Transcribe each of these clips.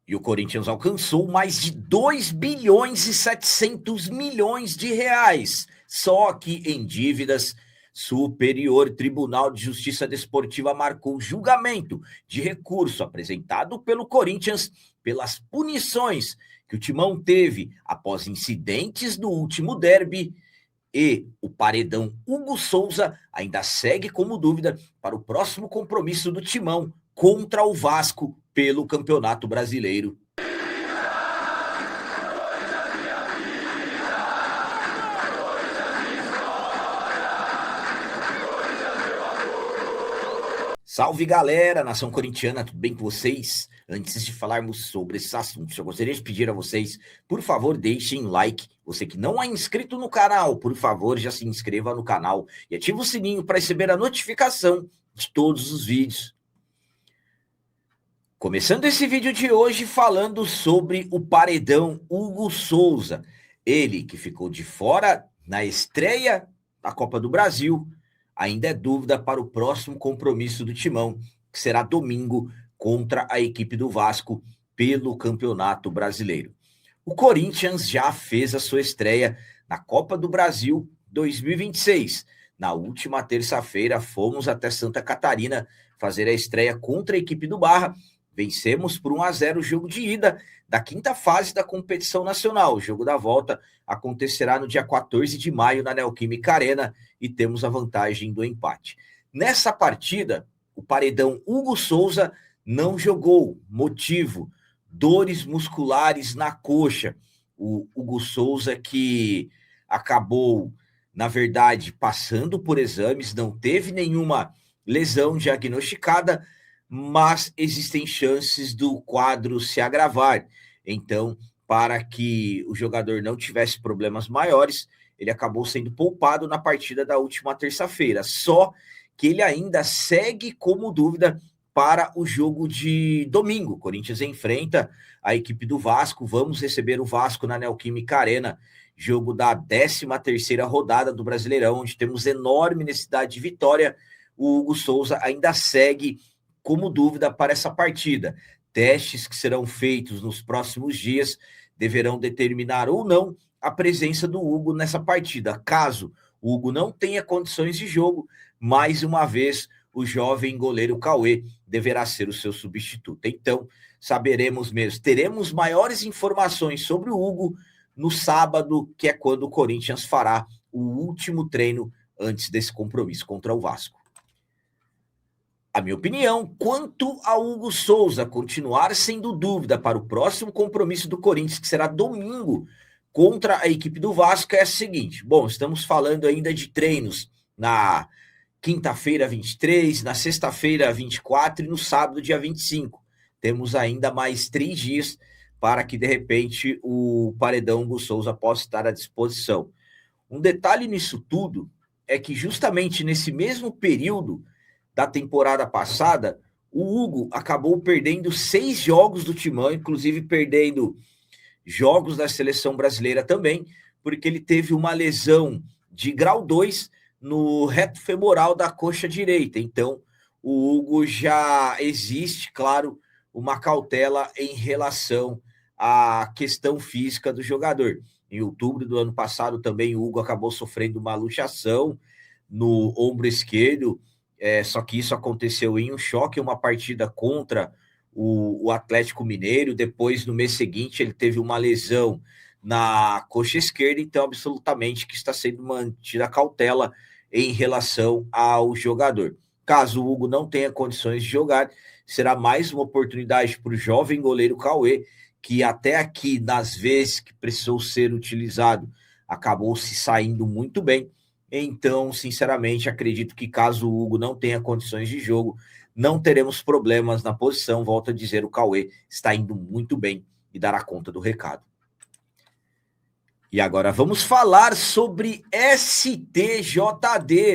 E o Corinthians alcançou mais de 2 bilhões e 700 milhões de reais, só que em dívidas. Superior Tribunal de Justiça Desportiva marcou julgamento de recurso apresentado pelo Corinthians pelas punições que o Timão teve após incidentes no último derby, e o paredão Hugo Souza ainda segue como dúvida para o próximo compromisso do Timão contra o Vasco pelo Campeonato Brasileiro. Salve, galera, nação corintiana, tudo bem com vocês? Antes de falarmos sobre esses assuntos, eu gostaria de pedir a vocês, por favor, deixem like. Você que não é inscrito no canal, por favor, já se inscreva no canal e ative o sininho para receber a notificação de todos os vídeos. Começando esse vídeo de hoje falando sobre o paredão Hugo Souza. Ele que ficou de fora na estreia da Copa do Brasil, ainda é dúvida para o próximo compromisso do Timão, que será domingo contra a equipe do Vasco pelo Campeonato Brasileiro. O Corinthians já fez a sua estreia na Copa do Brasil 2026. Na última terça-feira, fomos até Santa Catarina fazer a estreia contra a equipe do Barra. Vencemos por 1-0 o jogo de ida da quinta fase da competição nacional. O jogo da volta acontecerá no dia 14 de maio na Neoquímica Arena e temos a vantagem do empate. Nessa partida, o paredão Hugo Souza não jogou. Motivo: dores musculares na coxa. O Hugo Souza que acabou, na verdade, passando por exames, não teve nenhuma lesão diagnosticada, mas existem chances do quadro se agravar. Então, para que o jogador não tivesse problemas maiores, ele acabou sendo poupado na partida da última terça-feira. Só que ele ainda segue como dúvida para o jogo de domingo. O Corinthians enfrenta a equipe do Vasco. Vamos receber o Vasco na Neoquímica Arena, jogo da 13ª rodada do Brasileirão, onde temos enorme necessidade de vitória. O Hugo Souza ainda segue como dúvida para essa partida. Testes que serão feitos nos próximos dias deverão determinar ou não a presença do Hugo nessa partida. Caso o Hugo não tenha condições de jogo, mais uma vez o jovem goleiro Cauê deverá ser o seu substituto. Então, saberemos mesmo, teremos maiores informações sobre o Hugo no sábado, que é quando o Corinthians fará o último treino antes desse compromisso contra o Vasco. A minha opinião quanto a Hugo Souza continuar sendo dúvida para o próximo compromisso do Corinthians, que será domingo contra a equipe do Vasco, é a seguinte. Bom, estamos falando ainda de treinos na quinta-feira 23, na sexta-feira 24 e no sábado dia 25. Temos ainda mais 3 dias para que, de repente, o paredão Hugo Souza possa estar à disposição. Um detalhe nisso tudo é que justamente nesse mesmo período da temporada passada, o Hugo acabou perdendo 6 jogos do Timão, inclusive perdendo jogos da seleção brasileira também, porque ele teve uma lesão de grau 2 no reto femoral da coxa direita. Então, o Hugo já existe, claro, uma cautela em relação à questão física do jogador. Em outubro do ano passado também o Hugo acabou sofrendo uma luxação no ombro esquerdo, só que isso aconteceu em um choque, uma partida contra o Atlético Mineiro. Depois, no mês seguinte, ele teve uma lesão na coxa esquerda, então absolutamente que está sendo mantida a cautela em relação ao jogador. Caso o Hugo não tenha condições de jogar, será mais uma oportunidade para o jovem goleiro Cauê, que até aqui, nas vezes que precisou ser utilizado, acabou se saindo muito bem. Então, sinceramente, acredito que caso o Hugo não tenha condições de jogo, não teremos problemas na posição. Volto a dizer, o Cauê está indo muito bem e dará conta do recado. E agora vamos falar sobre STJD,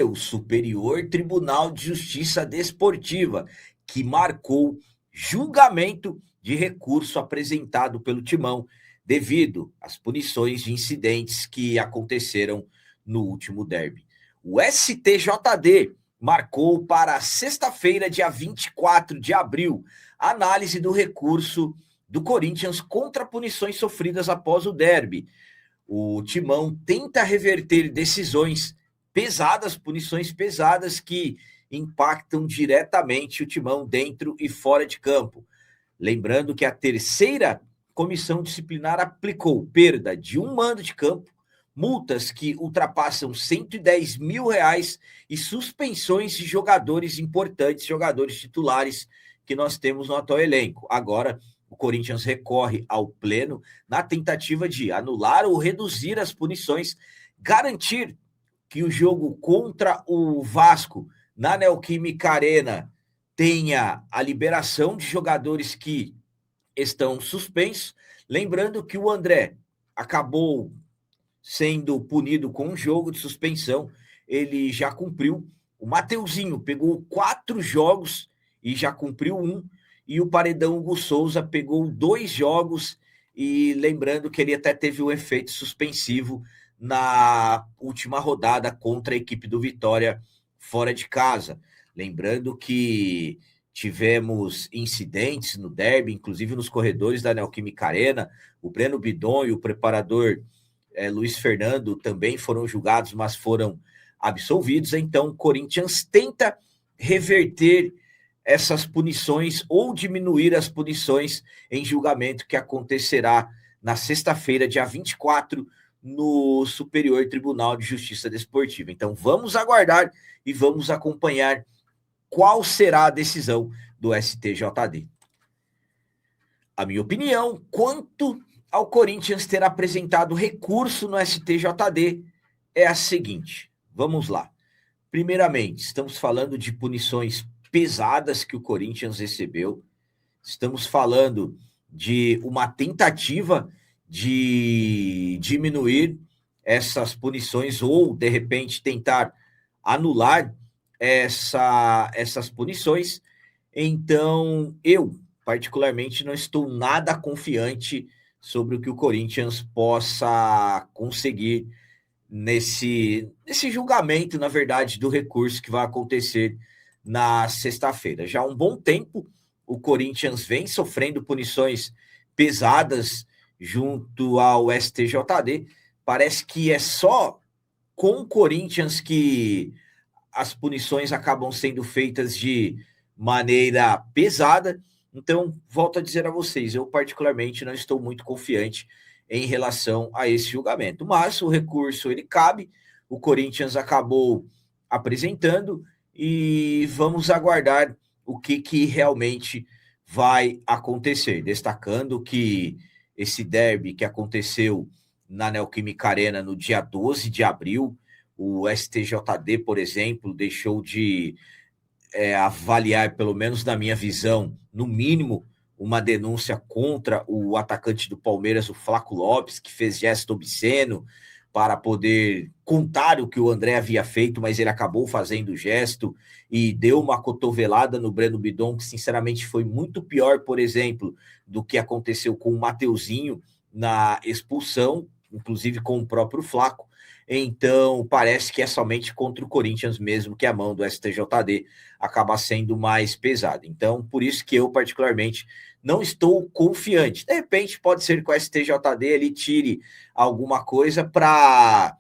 o Superior Tribunal de Justiça Desportiva, que marcou julgamento de recurso apresentado pelo Timão devido às punições de incidentes que aconteceram no último derby. O STJD marcou para sexta-feira, dia 24 de abril, a análise do recurso do Corinthians contra punições sofridas após o derby. O Timão tenta reverter decisões pesadas, punições pesadas que impactam diretamente o Timão dentro e fora de campo. Lembrando que a terceira comissão disciplinar aplicou perda de um mando de campo, multas que ultrapassam R$110 mil e suspensões de jogadores importantes, jogadores titulares que nós temos no atual elenco. Agora, o Corinthians recorre ao pleno na tentativa de anular ou reduzir as punições, garantir que o jogo contra o Vasco na Neoquímica Arena tenha a liberação de jogadores que estão suspensos. Lembrando que o André acabou sendo punido com um jogo de suspensão, ele já cumpriu. O Mateuzinho pegou 4 jogos e já cumpriu 1, e o Paredão Hugo Souza pegou 2 jogos, e lembrando que ele até teve um efeito suspensivo na última rodada contra a equipe do Vitória fora de casa. Lembrando que tivemos incidentes no derby, inclusive nos corredores da Neoquímica Arena. O Breno Bidon e o preparador Luiz Fernando também foram julgados, mas foram absolvidos. Então, o Corinthians tenta reverter essas punições ou diminuir as punições em julgamento que acontecerá na sexta-feira, dia 24, no Superior Tribunal de Justiça Desportiva. Então, vamos aguardar e vamos acompanhar qual será a decisão do STJD. A minha opinião quanto ao Corinthians ter apresentado recurso no STJD é a seguinte. Vamos lá. Primeiramente, estamos falando de punições pesadas que o Corinthians recebeu. Estamos falando de uma tentativa de diminuir essas punições ou, de repente, tentar anular essas punições. Então, eu, particularmente, não estou nada confiante sobre o que o Corinthians possa conseguir nesse julgamento, na verdade, do recurso que vai acontecer na sexta-feira. Já há um bom tempo, o Corinthians vem sofrendo punições pesadas junto ao STJD. Parece que é só com o Corinthians que as punições acabam sendo feitas de maneira pesada. Então, volto a dizer a vocês, eu particularmente não estou muito confiante em relação a esse julgamento. Mas o recurso, ele cabe, o Corinthians acabou apresentando e vamos aguardar o que realmente vai acontecer. Destacando que esse derby que aconteceu na Neoquímica Arena no dia 12 de abril, o STJD, por exemplo, deixou de avaliar, pelo menos na minha visão, no mínimo, uma denúncia contra o atacante do Palmeiras, o Flaco Lopes, que fez gesto obsceno para poder contar o que o André havia feito, mas ele acabou fazendo o gesto e deu uma cotovelada no Breno Bidon, que sinceramente foi muito pior, por exemplo, do que aconteceu com o Mateuzinho na expulsão, inclusive com o próprio Flaco. Então, parece que é somente contra o Corinthians mesmo que a mão do STJD acaba sendo mais pesada. Então, por isso que eu, particularmente, não estou confiante. De repente, pode ser que o STJD ele tire alguma coisa para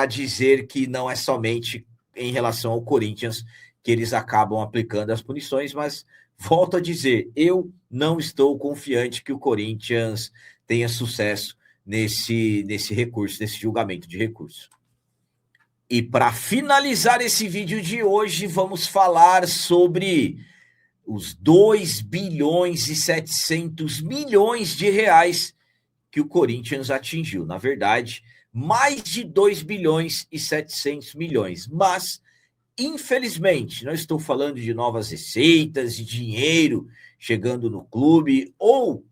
dizer que não é somente em relação ao Corinthians que eles acabam aplicando as punições, mas volto a dizer, eu não estou confiante que o Corinthians tenha sucesso nesse recurso, nesse julgamento de recurso. E para finalizar esse vídeo de hoje, vamos falar sobre os 2 bilhões e 700 milhões de reais que o Corinthians atingiu. Na verdade, mais de 2 bilhões e 700 milhões. Mas, infelizmente, não estou falando de novas receitas, de dinheiro chegando no clube, ou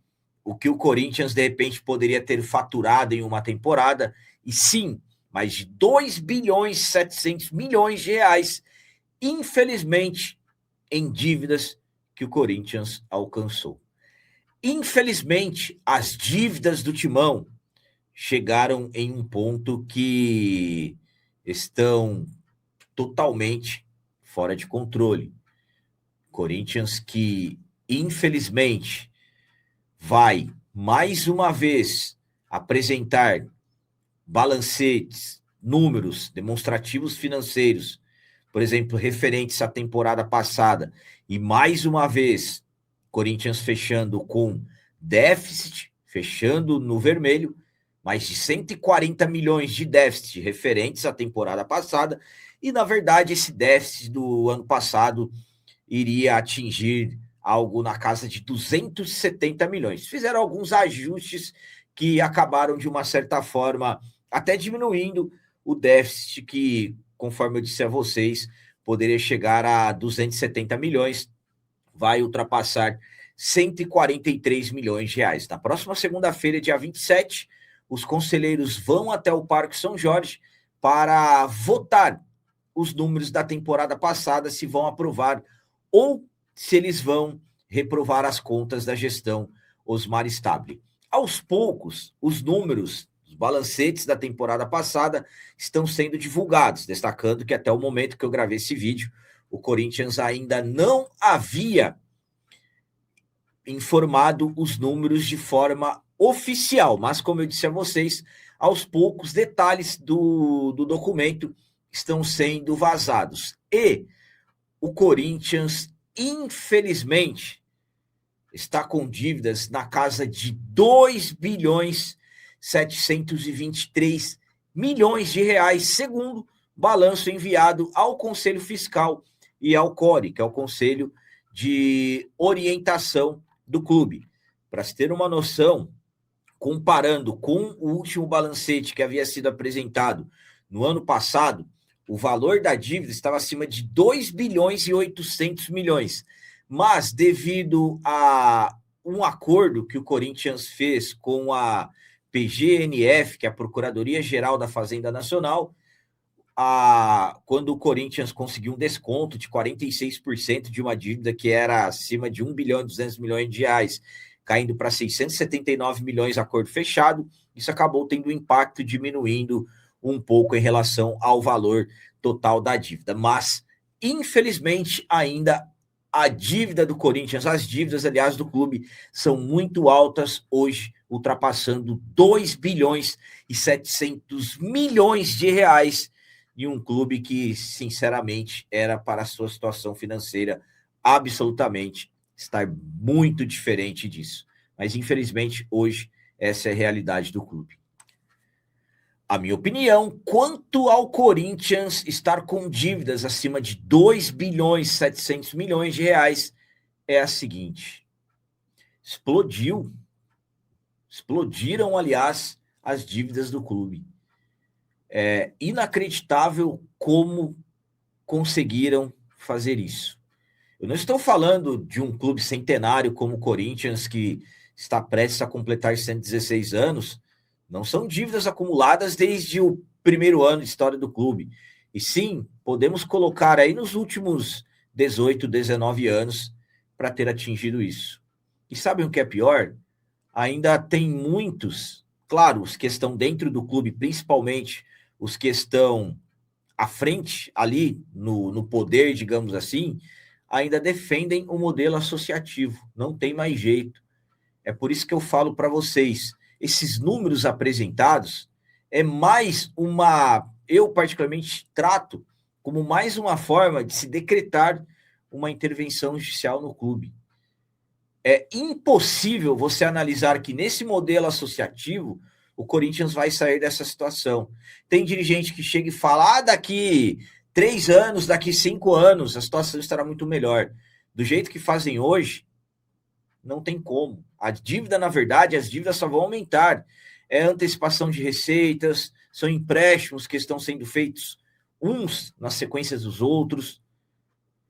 o que o Corinthians, de repente, poderia ter faturado em uma temporada, e sim, mais de 2 bilhões e 700 milhões de reais, infelizmente, em dívidas que o Corinthians alcançou. Infelizmente, as dívidas do Timão chegaram em um ponto que estão totalmente fora de controle. Corinthians que, infelizmente, vai, mais uma vez, apresentar balancetes, números demonstrativos financeiros, por exemplo, referentes à temporada passada, e mais uma vez, Corinthians fechando com déficit, fechando no vermelho, mais de 140 milhões de déficit referentes à temporada passada, e na verdade esse déficit do ano passado iria atingir algo na casa de 270 milhões. Fizeram alguns ajustes que acabaram, de uma certa forma, até diminuindo o déficit que, conforme eu disse a vocês, poderia chegar a 270 milhões, vai ultrapassar 143 milhões de reais. Na próxima segunda-feira, dia 27, os conselheiros vão até o Parque São Jorge para votar os números da temporada passada, se vão aprovar ou se eles vão reprovar as contas da gestão Osmar Stabile. Aos poucos, os números, os balancetes da temporada passada estão sendo divulgados, destacando que até o momento que eu gravei esse vídeo, o Corinthians ainda não havia informado os números de forma oficial, mas como eu disse a vocês, aos poucos detalhes do documento estão sendo vazados. E o Corinthians, infelizmente, está com dívidas na casa de 2 bilhões 723 milhões de reais, segundo balanço enviado ao Conselho Fiscal e ao CORE, que é o Conselho de Orientação do clube. Para se ter uma noção, comparando com o último balancete que havia sido apresentado no ano passado, o valor da dívida estava acima de 2 bilhões e 800 milhões. Mas, devido a um acordo que o Corinthians fez com a PGNF, que é a Procuradoria-Geral da Fazenda Nacional, quando o Corinthians conseguiu um desconto de 46% de uma dívida que era acima de 1 bilhão e 200 milhões de reais, caindo para 679 milhões, acordo fechado, isso acabou tendo um impacto, diminuindo um pouco em relação ao valor total da dívida. Mas, infelizmente, ainda a dívida do Corinthians, as dívidas, aliás, do clube, são muito altas hoje, ultrapassando 2 bilhões e 700 milhões de reais, em um clube que, sinceramente, era, para a sua situação financeira, absolutamente estar muito diferente disso. Mas, infelizmente, hoje, essa é a realidade do clube. A minha opinião, quanto ao Corinthians estar com dívidas acima de 2 bilhões e 700 milhões de reais, é a seguinte: explodiram, aliás, as dívidas do clube. É inacreditável como conseguiram fazer isso. Eu não estou falando de um clube centenário como o Corinthians, que está prestes a completar 116 anos. Não são dívidas acumuladas desde o primeiro ano de história do clube. E sim, podemos colocar aí nos últimos 18, 19 anos para ter atingido isso. E sabem o que é pior? Ainda tem muitos, claro, os que estão dentro do clube, principalmente os que estão à frente, ali no poder, digamos assim, ainda defendem o modelo associativo. Não tem mais jeito. É por isso que eu falo para vocês, esses números apresentados é mais eu particularmente trato como mais uma forma de se decretar uma intervenção judicial no clube. É impossível você analisar que nesse modelo associativo o Corinthians vai sair dessa situação. Tem dirigente que chega e fala, daqui 3 anos, daqui 5 anos, a situação estará muito melhor. Do jeito que fazem hoje, não tem como. A dívida, na verdade, as dívidas só vão aumentar. É antecipação de receitas, são empréstimos que estão sendo feitos uns nas sequências dos outros.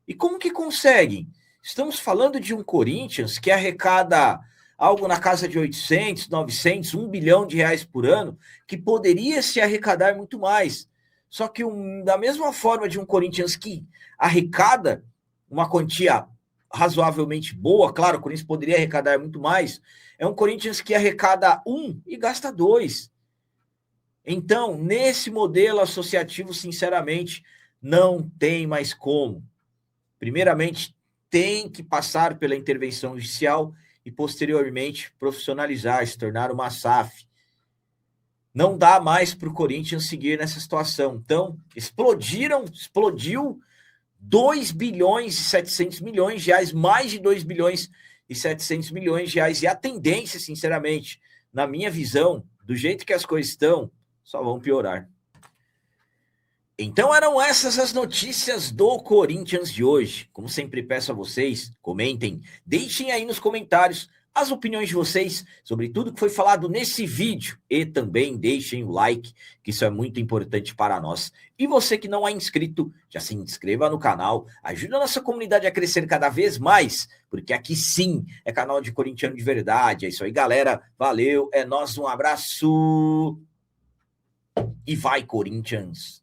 E como que conseguem? Estamos falando de um Corinthians que arrecada algo na casa de 800, 900, 1 bilhão de reais por ano, que poderia se arrecadar muito mais. Só que da mesma forma de um Corinthians que arrecada uma quantia razoavelmente boa, claro, o Corinthians poderia arrecadar muito mais, é um Corinthians que arrecada 1 e gasta 2. Então, nesse modelo associativo, sinceramente, não tem mais como. Primeiramente, tem que passar pela intervenção judicial e posteriormente profissionalizar, se tornar uma SAF. Não dá mais para o Corinthians seguir nessa situação. Então, explodiu 2 bilhões e 700 milhões de reais, mais de 2 bilhões e 700 milhões de reais. E a tendência, sinceramente, na minha visão, do jeito que as coisas estão, só vão piorar. Então eram essas as notícias do Corinthians de hoje. Como sempre peço a vocês, comentem, deixem aí nos comentários as opiniões de vocês sobre tudo que foi falado nesse vídeo e também deixem o like, que isso é muito importante para nós. E você que não é inscrito, já se inscreva no canal, ajuda a nossa comunidade a crescer cada vez mais, porque aqui sim é canal de corintiano de verdade. É isso aí, galera. Valeu, é nóis, um abraço e vai, Corinthians!